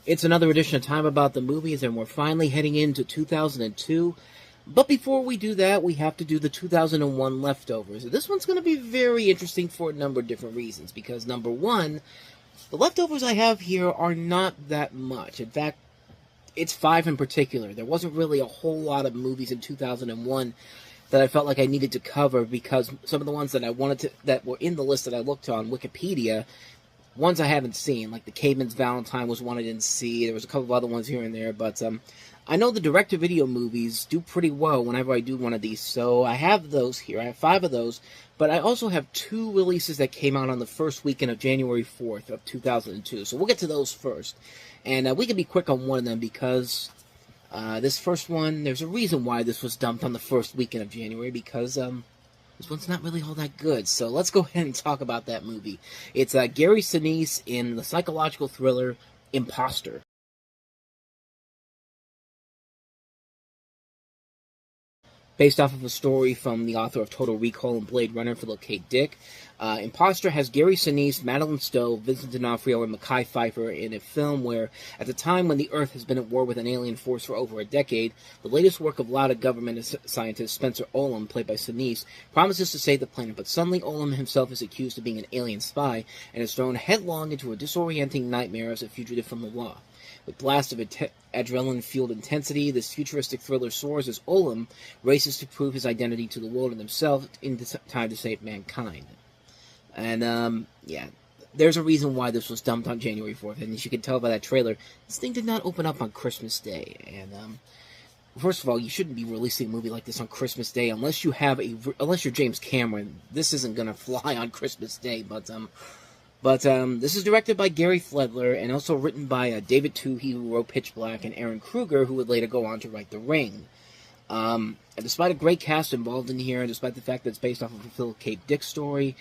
It's another edition of Time About the Movies, and we're finally heading into 2002. But before we do that, we have to do the 2001 leftovers. This one's going to be very interesting for a number of different reasons, because number one, the leftovers I have here are not that much. In fact, it's 5 in particular. There wasn't really a whole lot of movies in 2001 that I felt like I needed to cover, because some of the ones that I wanted to, that were in the list that I looked on Wikipedia, ones I haven't seen, like The Caveman's Valentine was one I didn't see. There was a couple of other ones here and there, but I know the direct-to-video movies do pretty well whenever I do one of these, so I have those here. I have 5 of those, but I also have 2 releases that came out on the first weekend of January 4th of 2002, so we'll get to those first. And we can be quick on one of them, because this first one, there's a reason why this was dumped on the first weekend of January, because this one's not really all that good. So let's go ahead and talk about that movie. It's Gary Sinise in the psychological thriller Imposter. Based off of a story from the author of Total Recall and Blade Runner, Philip K. Dick. Imposter has Gary Sinise, Madeline Stowe, Vincent D'Onofrio, and Mekhi Phifer in a film where, at the time when the Earth has been at war with an alien force for over a decade, the latest work of Lauda government scientist Spencer Olem, played by Sinise, promises to save the planet, but suddenly Olem himself is accused of being an alien spy and is thrown headlong into a disorienting nightmare as a fugitive from the law. With blasts of adrenaline-fueled intensity, this futuristic thriller soars as Olem races to prove his identity to the world and himself in time to save mankind. And, yeah, there's a reason why this was dumped on January 4th, and as you can tell by that trailer, this thing did not open up on Christmas Day. And, first of all, you shouldn't be releasing a movie like this on Christmas Day unless you're James Cameron. This isn't gonna fly on Christmas Day, but this is directed by Gary Fledler and also written by David Twohy, who wrote Pitch Black, and Aaron Kruger, who would later go on to write The Ring. And despite a great cast involved in here, and despite the fact that it's based off of a Philip K. Dick story,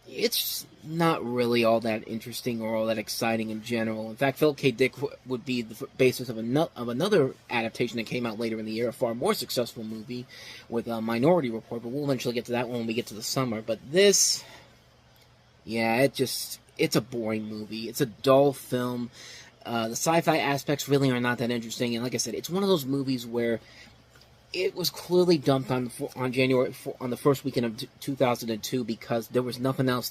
it's not really all that interesting or all that exciting in general. In fact, Philip K. Dick would be the basis of another adaptation that came out later in the year, a far more successful movie with Minority Report, but we'll eventually get to that one when we get to the summer. But this... yeah, it's a boring movie. It's a dull film. The sci-fi aspects really are not that interesting. And like I said, it's one of those movies where it was clearly dumped on the first weekend of 2002 because there was nothing else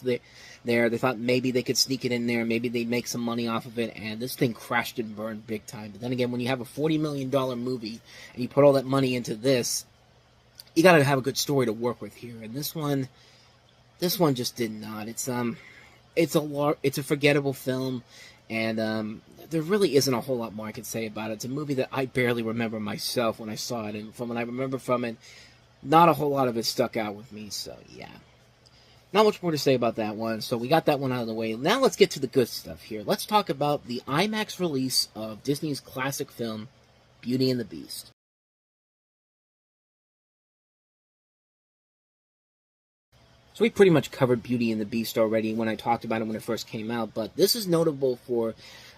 there. They thought maybe they could sneak it in there, maybe they'd make some money off of it, and this thing crashed and burned big time. But then again, when you have a $40 million movie and you put all that money into this, you got to have a good story to work with here. And this one just did not. It's a forgettable film, and there really isn't a whole lot more I can say about it. It's a movie that I barely remember myself when I saw it, and from what I remember from it, not a whole lot of it stuck out with me. So yeah, not much more to say about that one. So we got that one out of the way. Now let's get to the good stuff here. Let's talk about the IMAX release of Disney's classic film, Beauty and the Beast. So we pretty much covered Beauty and the Beast already when I talked about it when it first came out, but this is notable for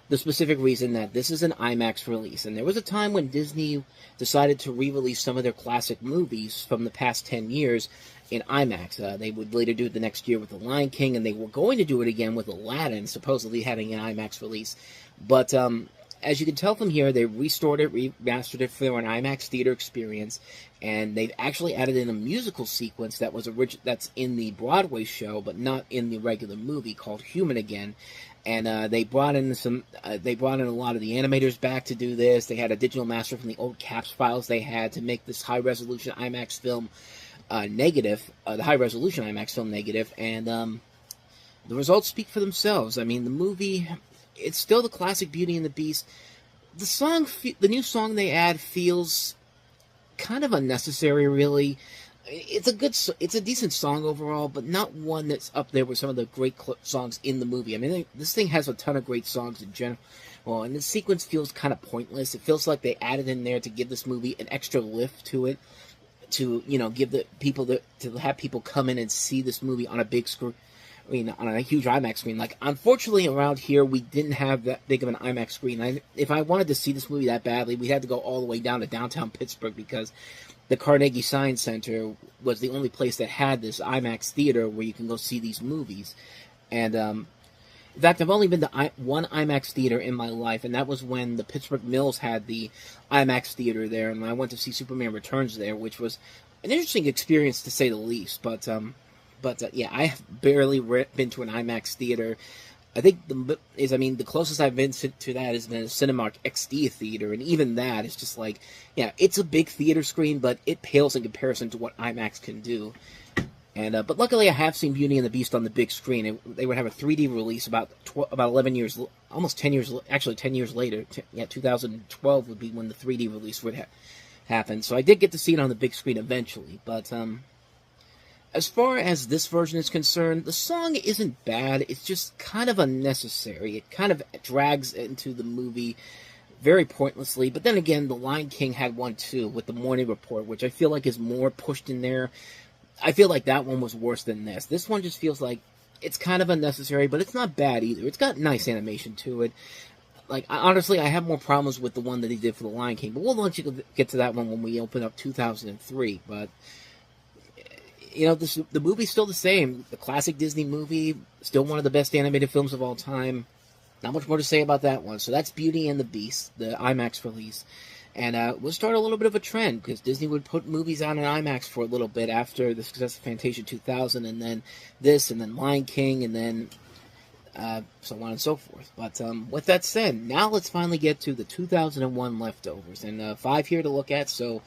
the specific reason that this is an IMAX release. And there was a time when Disney decided to re-release some of their classic movies from the past 10 years in IMAX. They would later do it the next year with The Lion King, and they were going to do it again with Aladdin, supposedly having an IMAX release. But as you can tell from here, they restored it, remastered it for an IMAX theater experience, and they've actually added in a musical sequence that's in the Broadway show, but not in the regular movie, called Human Again. And they brought in a lot of the animators back to do this. They had a digital master from the old CAPS files they had to make this high-resolution IMAX film negative, the high-resolution IMAX film negative, and the results speak for themselves. I mean, the movie, it's still the classic Beauty and the Beast. The new song they add feels kind of unnecessary, really. It's a decent song overall, but not one that's up there with some of the great songs in the movie. I mean, this thing has a ton of great songs in general. Well, and the sequence feels kind of pointless. It feels like they added in there to give this movie an extra lift to it, to give the people to have people come in and see this movie on a big screen. I mean, on a huge IMAX screen. Like, unfortunately, around here, we didn't have that big of an IMAX screen. If I wanted to see this movie that badly, we had to go all the way down to downtown Pittsburgh, because the Carnegie Science Center was the only place that had this IMAX theater where you can go see these movies. And In fact, I've only been to one IMAX theater in my life, and that was when the Pittsburgh Mills had the IMAX theater there, and I went to see Superman Returns there, which was an interesting experience to say the least. But yeah, I have barely been to an IMAX theater. I think the closest I've been to that has been a Cinemark XD theater, and even that is just like, yeah, it's a big theater screen, but it pales in comparison to what IMAX can do. And but luckily, I have seen Beauty and the Beast on the big screen. They would have a 3D release about 11 years, almost 10 years, actually 10 years later. 2012 would be when the 3D release would happen. So I did get to see it on the big screen eventually. But as far as this version is concerned, the song isn't bad. It's just kind of unnecessary. It kind of drags into the movie very pointlessly. But then again, The Lion King had one too with the Morning Report, which I feel like is more pushed in there. I feel like that one was worse than this. This one just feels like it's kind of unnecessary, but it's not bad either. It's got nice animation to it. Like, honestly, I have more problems with the one that he did for The Lion King, but we'll let you get to that one when we open up 2003. But, you know, the movie's still the same. The classic Disney movie, still one of the best animated films of all time. Not much more to say about that one. So that's Beauty and the Beast, the IMAX release. And we'll start a little bit of a trend, because Disney would put movies out in IMAX for a little bit after the success of Fantasia 2000, and then this, and then Lion King, and then so on and so forth. But with that said, now let's finally get to the 2001 leftovers, and 5 here to look at. So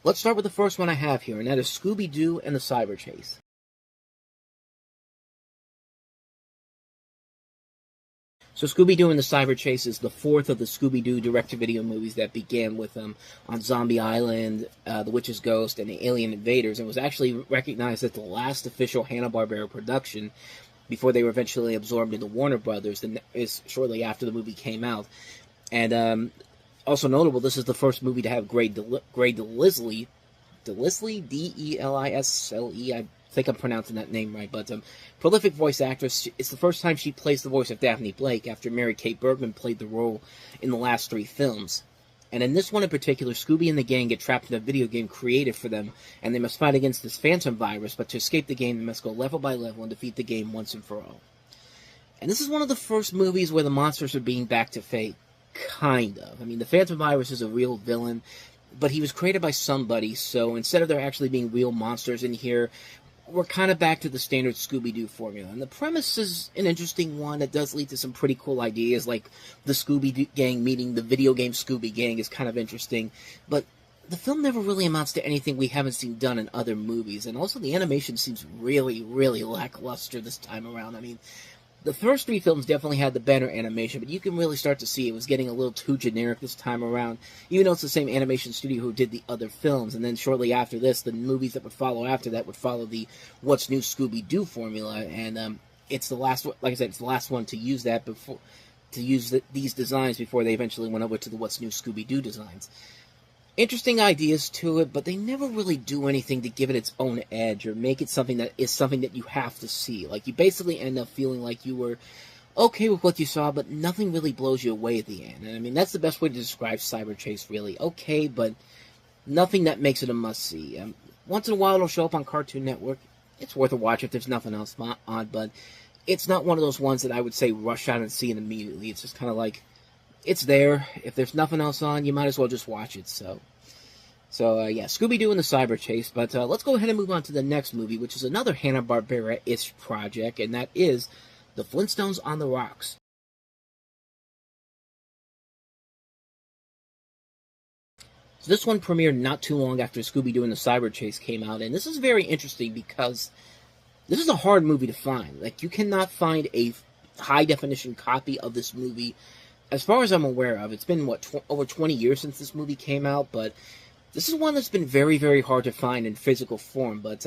let's start with the first one I have here, and that is Scooby-Doo and the Cyber Chase. So Scooby-Doo and the Cyber Chase is the fourth of the Scooby-Doo direct-to-video movies that began with on Zombie Island, The Witch's Ghost, and the Alien Invaders, and was actually recognized as the last official Hanna-Barbera production before they were eventually absorbed into Warner Brothers, and is shortly after the movie came out. And also notable, this is the first movie to have Grey DeLisle, D-E-L-I-S-L-E, I think I'm pronouncing that name right, but prolific voice actress. It's the first time she plays the voice of Daphne Blake after Mary Kate Bergman played the role in the last 3 films. And in this one in particular, Scooby and the gang get trapped in a video game created for them, and they must fight against this phantom virus, but to escape the game, they must go level by level and defeat the game once and for all. And this is one of the first movies where the monsters are being back to fate, kind of. I mean, the phantom virus is a real villain, but he was created by somebody, so instead of there actually being real monsters in here, we're kind of back to the standard Scooby-Doo formula. And the premise is an interesting one that does lead to some pretty cool ideas, like the Scooby gang meeting the video game Scooby Gang is kind of interesting. But the film never really amounts to anything we haven't seen done in other movies. And also the animation seems really, really lackluster this time around. I mean, the first 3 films definitely had the better animation, but you can really start to see it was getting a little too generic this time around, even though it's the same animation studio who did the other films. And then shortly after this, the movies that would follow after that would follow the What's New Scooby-Doo formula, and it's the last, like I said, it's the last one to use that before, these designs before they eventually went over to the What's New Scooby-Doo designs. Interesting ideas to it, but they never really do anything to give it its own edge or make it something that you have to see. Like, you basically end up feeling like you were okay with what you saw, but nothing really blows you away at the end. And I mean, that's the best way to describe Cyber Chase, really. Okay, but nothing that makes it a must-see. Once in a while it'll show up on Cartoon Network. It's worth a watch if there's nothing else on, but it's not one of those ones that I would say rush out and see it immediately. It's just kind of like, it's there. If there's nothing else on, you might as well just watch it. So yeah, Scooby-Doo and the Cyber Chase. But let's go ahead and move on to the next movie, which is another Hanna-Barbera-ish project, and that is The Flintstones on the Rocks. So this one premiered not too long after Scooby-Doo and the Cyber Chase came out, and this is very interesting because this is a hard movie to find. Like, you cannot find a high-definition copy of this movie as far as I'm aware of. It's been, over 20 years since this movie came out, but this is one that's been very, very hard to find in physical form. But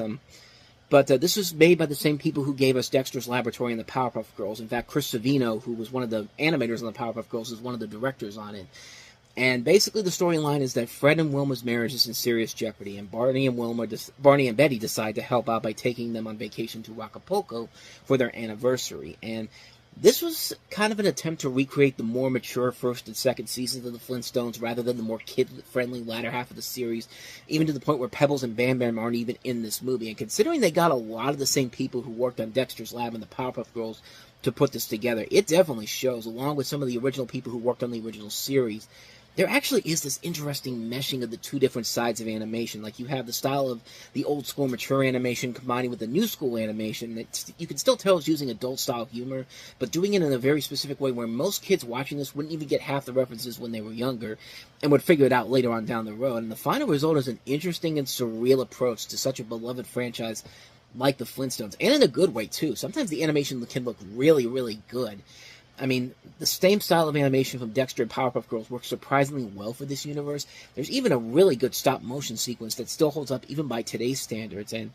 this was made by the same people who gave us Dexter's Laboratory and the Powerpuff Girls. In fact, Chris Savino, who was one of the animators on the Powerpuff Girls, is one of the directors on it. And basically the storyline is that Fred and Wilma's marriage is in serious jeopardy, and Barney and Betty decide to help out by taking them on vacation to Acapulco for their anniversary. And This was kind of an attempt to recreate the more mature first and second seasons of the Flintstones rather than the more kid-friendly latter half of the series, even to the point where Pebbles and Bam Bam aren't even in this movie. And considering they got a lot of the same people who worked on Dexter's Lab and the Powerpuff Girls to put this together, it definitely shows, along with some of the original people who worked on the original series. There actually is this interesting meshing of the two different sides of animation. Like, you have the style of the old school mature animation combining with the new school animation that you can still tell is using adult style humor, but doing it in a very specific way where most kids watching this wouldn't even get half the references when they were younger and would figure it out later on down the road. And the final result is an interesting and surreal approach to such a beloved franchise like the Flintstones, and in a good way too. Sometimes the animation can look really, really good. I mean, the same style of animation from Dexter and Powerpuff Girls works surprisingly well for this universe. There's even a really good stop-motion sequence that still holds up even by today's standards. And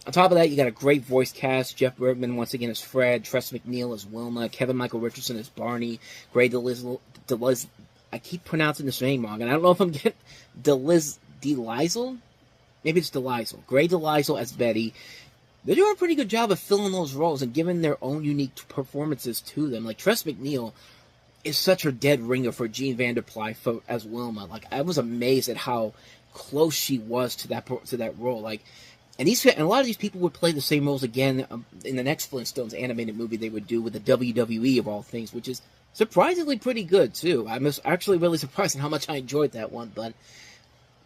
on top of that, you got a great voice cast. Jeff Bergman, once again, as Fred. Tress MacNeille as Wilma. Kevin Michael Richardson as Barney. Gray DeLiz... I keep pronouncing this name wrong, and I don't know if I'm getting... DeLizel? Maybe it's DeLizel. Gray DeLizel as Betty. They're doing a pretty good job of filling those roles and giving their own unique performances to them. Like, Tress MacNeille is such a dead ringer for Jean Vanderply as Wilma. Like, I was amazed at how close she was to that role. Like, and a lot of these people would play the same roles again in the next Flintstones animated movie they would do with the WWE of all things, which is surprisingly pretty good too. I was actually really surprised at how much I enjoyed that one, but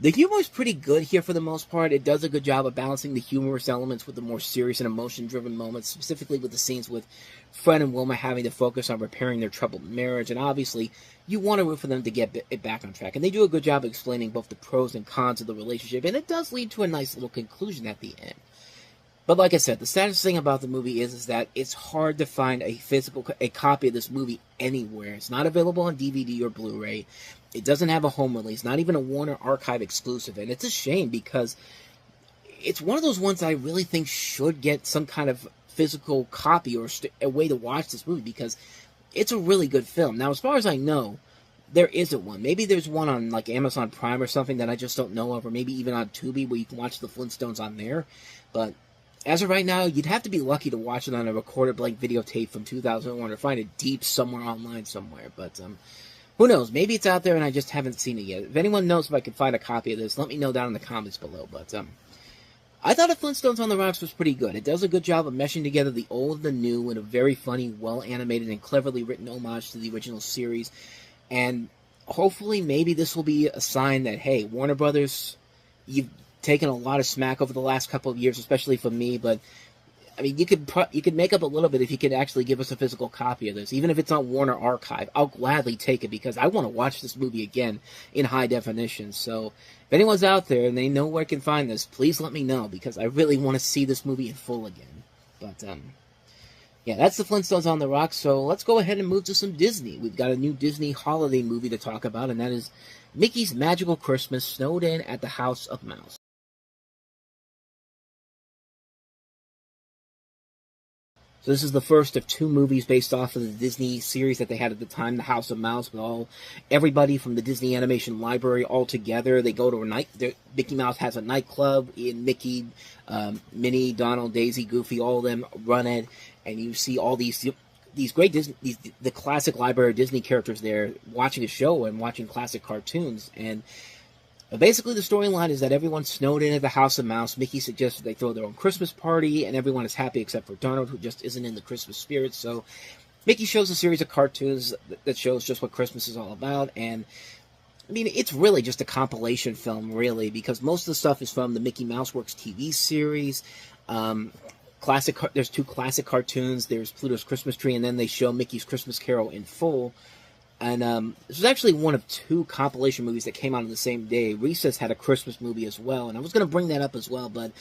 the humor is pretty good here for the most part. It does a good job of balancing the humorous elements with the more serious and emotion-driven moments, specifically with the scenes with Fred and Wilma having to focus on repairing their troubled marriage. And obviously, you want to root for them to get it back on track. And they do a good job of explaining both the pros and cons of the relationship, and it does lead to a nice little conclusion at the end. But like I said, the saddest thing about the movie is that it's hard to find a copy of this movie anywhere. It's not available on DVD or Blu-ray. It doesn't have a home release, not even a Warner Archive exclusive. And it's a shame because it's one of those ones that I really think should get some kind of physical copy or a way to watch this movie because it's a really good film. Now, as far as I know, there isn't one. Maybe there's one on like Amazon Prime or something that I just don't know of, or maybe even on Tubi where you can watch the Flintstones on there. But as of right now, you'd have to be lucky to watch it on a recorded blank videotape from 2001 or find it deep somewhere online somewhere. But who knows? Maybe it's out there and I just haven't seen it yet. If anyone knows if I can find a copy of this, let me know down in the comments below. But I thought of Flintstones on the Rocks was pretty good. It does a good job of meshing together the old and the new in a very funny, well-animated, and cleverly written homage to the original series. And hopefully, maybe this will be a sign that, hey, Warner Brothers, you've taken a lot of smack over the last couple of years, especially from me, but I mean, you could make up a little bit if you could actually give us a physical copy of this, even if it's on Warner Archive. I'll gladly take it because I want to watch this movie again in high definition. So if anyone's out there and they know where I can find this, please let me know because I really want to see this movie in full again. But yeah, that's the Flintstones on the Rocks. So let's go ahead and move to some Disney. We've got a new Disney holiday movie to talk about, and that is Mickey's Magical Christmas: Snowed In at the House of Mouse. So this is the first of two movies based off of the Disney series that they had at the time, The House of Mouse, with everybody from the Disney Animation Library all together. They go to Mickey Mouse has a nightclub, and Mickey, Minnie, Donald, Daisy, Goofy, all of them run it, and you see all these great the classic library of Disney characters there watching a show and watching classic cartoons. And basically, the storyline is that everyone's snowed in at the House of Mouse. Mickey suggests they throw their own Christmas party, and everyone is happy except for Donald, who just isn't in the Christmas spirit. So Mickey shows a series of cartoons that shows just what Christmas is all about. And, I mean, it's really just a compilation film, really, because most of the stuff is from the Mickey Mouse Works TV series. There's two classic cartoons. There's Pluto's Christmas Tree, and then they show Mickey's Christmas Carol in full. And this was actually one of two compilation movies that came out on the same day. Recess had a Christmas movie as well, and I was going to bring that up as well, but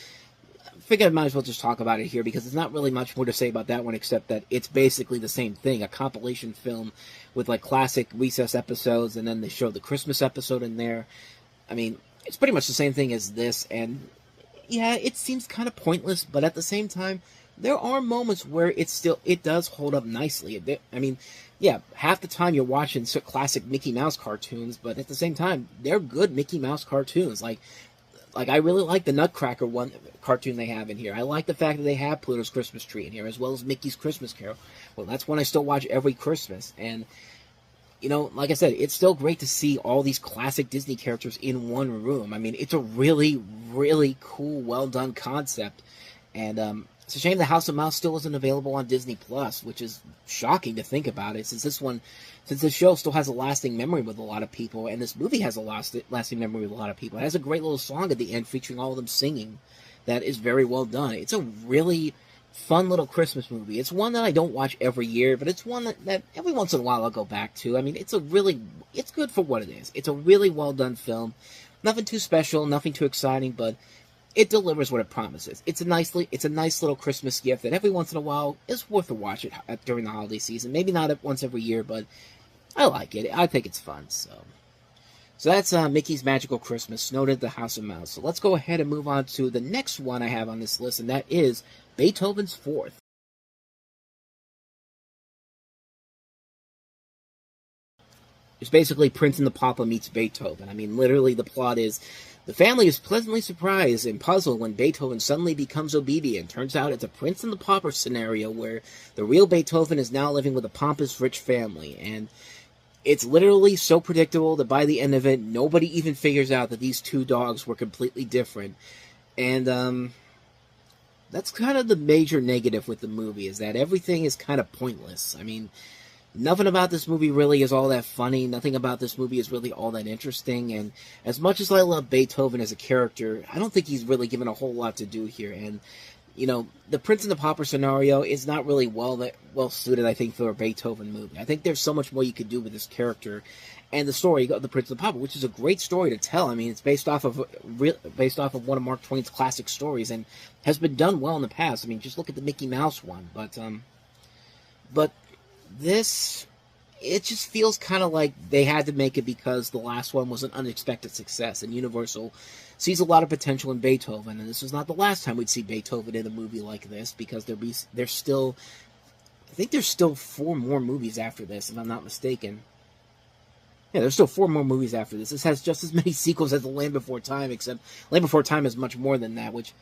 I figured I might as well just talk about it here because there's not really much more to say about that one except that it's basically the same thing, a compilation film with like classic Recess episodes, and then they show the Christmas episode in there. I mean, it's pretty much the same thing as this, and yeah, it seems kind of pointless, but at the same time, there are moments where it does hold up nicely. I mean, yeah, half the time you're watching classic Mickey Mouse cartoons, but at the same time, they're good Mickey Mouse cartoons. Like, Like, I really like the Nutcracker one cartoon they have in here. I like the fact that they have Pluto's Christmas Tree in here, as well as Mickey's Christmas Carol. Well, that's one I still watch every Christmas. And, you know, like I said, it's still great to see all these classic Disney characters in one room. I mean, it's a really, really cool, well-done concept. And it's a shame the House of Mouse still isn't available on Disney Plus, which is shocking to think about it, since this show still has a lasting memory with a lot of people, and this movie has a lasting memory with a lot of people. It has a great little song at the end featuring all of them singing that is very well done. It's a really fun little Christmas movie. It's one that I don't watch every year, but it's one that every once in a while I'll go back to. I mean, it's good for what it is. It's a really well done film. Nothing too special, nothing too exciting, but it delivers what it promises. It's a nice little Christmas gift that every once in a while is worth a watch during the holiday season. Maybe not once every year, but I like it. I think it's fun. So that's Mickey's Magical Christmas, snowed at the House of Mouse. So let's go ahead and move on to the next one I have on this list, and that is Beethoven's Fourth. It's basically Prince and the Pauper meets Beethoven. I mean, literally the plot is the family is pleasantly surprised and puzzled when Beethoven suddenly becomes obedient. Turns out it's a Prince and the Pauper scenario where the real Beethoven is now living with a pompous, rich family. And it's literally so predictable that by the end of it, nobody even figures out that these two dogs were completely different. And that's kind of the major negative with the movie, is that everything is kind of pointless. I mean, nothing about this movie really is all that funny. Nothing about this movie is really all that interesting. And as much as I love Beethoven as a character, I don't think he's really given a whole lot to do here. And, you know, the Prince and the Pauper scenario is not really well suited, I think, for a Beethoven movie. I think there's so much more you could do with this character and the story of the Prince and the Pauper, which is a great story to tell. I mean, it's based off of one of Mark Twain's classic stories and has been done well in the past. I mean, just look at the Mickey Mouse one. But this, it just feels kind of like they had to make it because the last one was an unexpected success, and Universal sees a lot of potential in Beethoven, and this is not the last time we'd see Beethoven in a movie like this, because there's still 4 more movies after this, if I'm not mistaken. Yeah, there's still 4 more movies after this. This has just as many sequels as The Land Before Time, except Land Before Time is much more than that, which,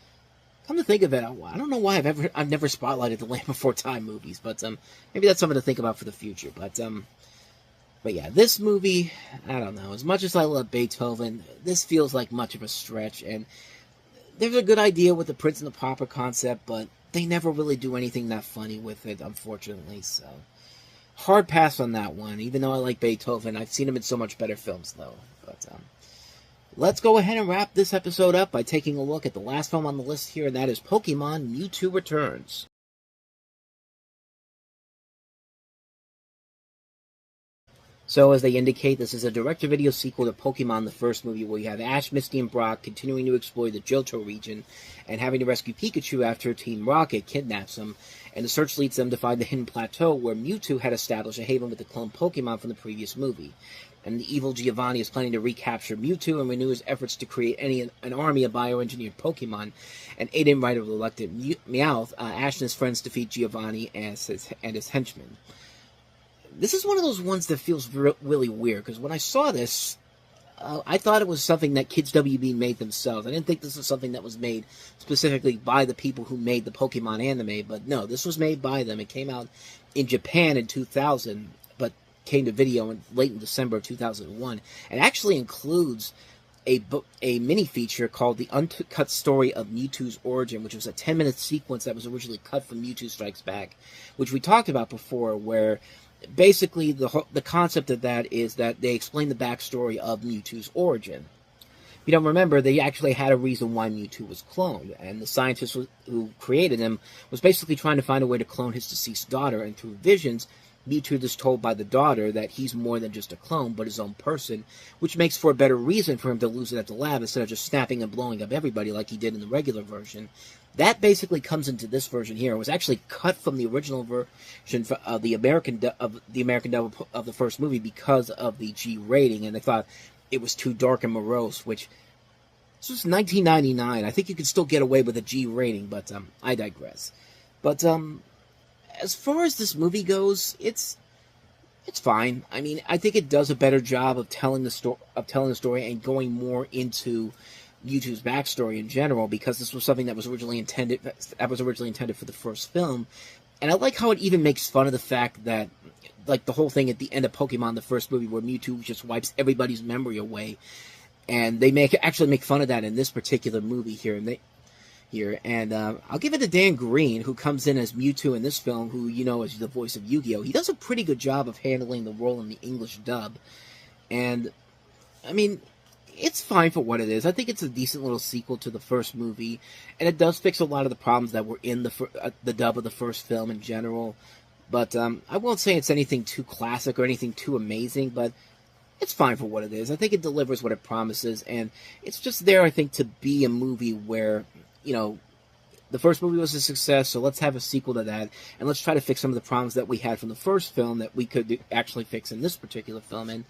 come to think of it, I don't know why I've never spotlighted the Land Before Time movies, but maybe that's something to think about for the future. But yeah, this movie, I don't know. As much as I love Beethoven, this feels like much of a stretch, and there's a good idea with the Prince and the Pauper concept, but they never really do anything that funny with it, unfortunately. So hard pass on that one. Even though I like Beethoven, I've seen him in so much better films, though. But let's go ahead and wrap this episode up by taking a look at the last film on the list here, and that is Pokemon Mewtwo Returns. So, as they indicate, this is a direct-to-video sequel to Pokemon, the first movie, where you have Ash, Misty, and Brock continuing to explore the Johto region and having to rescue Pikachu after Team Rocket kidnaps him, and the search leads them to find the hidden plateau where Mewtwo had established a haven with the clone Pokemon from the previous movie. And the evil Giovanni is planning to recapture Mewtwo and renew his efforts to create an army of bioengineered Pokemon. And aided by the reluctant Meowth, Ash and his friends defeat Giovanni and his henchmen. This is one of those ones that feels really weird, because when I saw this, I thought it was something that Kids WB made themselves. I didn't think this was something that was made specifically by the people who made the Pokemon anime, but no, this was made by them. It came out in Japan in 2000, but came to video late in December of 2001, and actually includes a mini feature called The Uncut Story of Mewtwo's Origin, which was a 10-minute sequence that was originally cut from Mewtwo Strikes Back, which we talked about before, where basically the concept of that is that they explain the backstory of Mewtwo's origin. If you don't remember, they actually had a reason why Mewtwo was cloned, and the scientist who created him was basically trying to find a way to clone his deceased daughter, and through visions, Mewtwo is told by the daughter that he's more than just a clone, but his own person, which makes for a better reason for him to lose it at the lab instead of just snapping and blowing up everybody like he did in the regular version. That basically comes into this version here. It was actually cut from the original version of the American dub of the first movie because of the G rating, and they thought it was too dark and morose, which this was 1999. I think you could still get away with a G rating, but I digress. But as far as this movie goes, it's fine. I mean, I think it does a better job of telling the story and going more into Mewtwo's backstory in general, because this was something that was originally intended for the first film. And I like how it even makes fun of the fact that, like, the whole thing at the end of Pokemon, the first movie, where Mewtwo just wipes everybody's memory away, and they actually make fun of that in this particular movie here. And I'll give it to Dan Green, who comes in as Mewtwo in this film, who, you know, is the voice of Yu-Gi-Oh! He does a pretty good job of handling the role in the English dub. And, I mean, it's fine for what it is. I think it's a decent little sequel to the first movie, and it does fix a lot of the problems that were in the dub of the first film in general. But I won't say it's anything too classic or anything too amazing, but it's fine for what it is. I think it delivers what it promises, and it's just there, I think, to be a movie where, you know, the first movie was a success, so let's have a sequel to that, and let's try to fix some of the problems that we had from the first film that we could actually fix in this particular film. And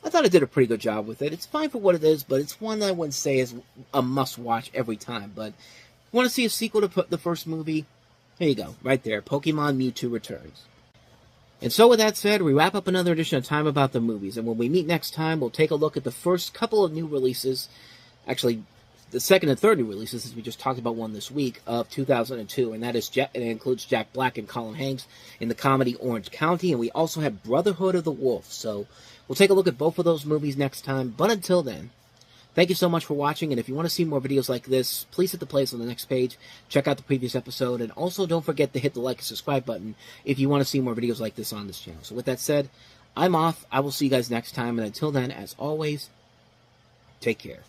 I thought it did a pretty good job with it. It's fine for what it is, but it's one that I wouldn't say is a must-watch every time. But want to see a sequel to the first movie? There you go, right there. Pokemon Mewtwo Returns. And so with that said, we wrap up another edition of Time About the Movies. And when we meet next time, we'll take a look at the first couple of new releases. Actually, the second and third new releases, as we just talked about one this week, of 2002. And that is it includes Jack Black and Colin Hanks in the comedy Orange County. And we also have Brotherhood of the Wolf. So we'll take a look at both of those movies next time. But until then, thank you so much for watching, and if you want to see more videos like this, please hit the playlist on the next page, check out the previous episode, and also don't forget to hit the like and subscribe button if you want to see more videos like this on this channel. So with that said, I'm off. I will see you guys next time, and until then, as always, take care.